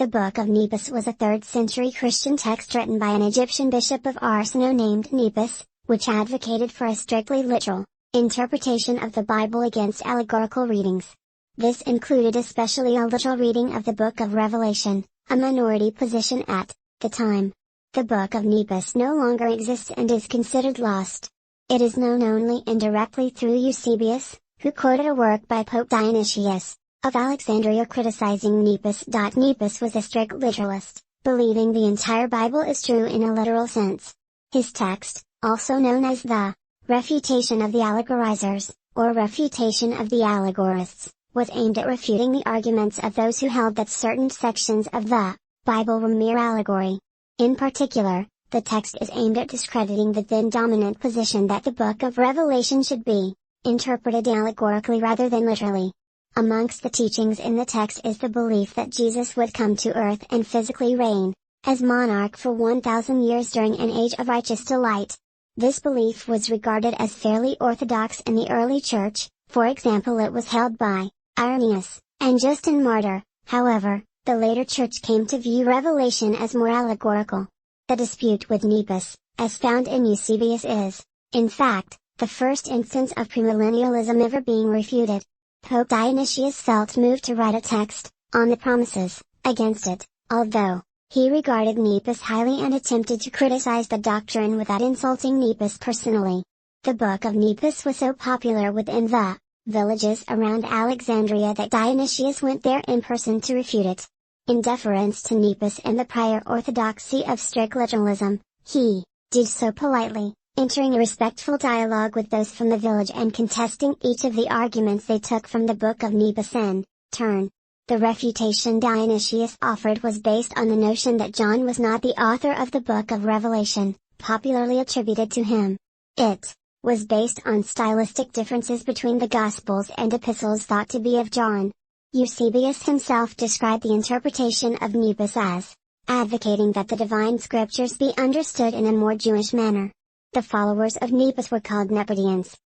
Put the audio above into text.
The Book of Nepos was a 3rd century Christian text written by an Egyptian bishop of Arsinoe named Nepos, which advocated for a strictly literal interpretation of the Bible against allegorical readings. This included especially a literal reading of the Book of Revelation, a minority position at the time. The Book of Nepos no longer exists and is considered lost. It is known only indirectly through Eusebius, who quoted a work by Pope Dionysius of Alexandria criticizing Nepos. Nepos was a strict literalist, believing the entire Bible is true in a literal sense. His text, also known as the Refutation of the Allegorizers, or Refutation of the Allegorists, was aimed at refuting the arguments of those who held that certain sections of the Bible were mere allegory. In particular, the text is aimed at discrediting the then dominant position that the Book of Revelation should be interpreted allegorically rather than literally. Amongst the teachings in the text is the belief that Jesus would come to earth and physically reign as monarch for 1,000 years during an age of righteous delight. This belief was regarded as fairly orthodox in the early church. For example, it was held by Irenaeus and Justin Martyr. However, the later church came to view Revelation as more allegorical. The dispute with Nepos, as found in Eusebius, is, in fact, the first instance of premillennialism ever being refuted. Pope Dionysius felt moved to write a text on the promises against it, although he regarded Nepos highly and attempted to criticize the doctrine without insulting Nepos personally. The Book of Nepos was so popular within the villages around Alexandria that Dionysius went there in person to refute it. In deference to Nepos and the prior orthodoxy of strict literalism, he did so politely, entering a respectful dialogue with those from the village and contesting each of the arguments they took from the Book of Nepos in turn. The refutation Dionysius offered was based on the notion that John was not the author of the Book of Revelation, popularly attributed to him. It was based on stylistic differences between the Gospels and epistles thought to be of John. Eusebius himself described the interpretation of Nepos as advocating that the divine scriptures be understood in a more Jewish manner. The followers of Nepos were called Nepidians,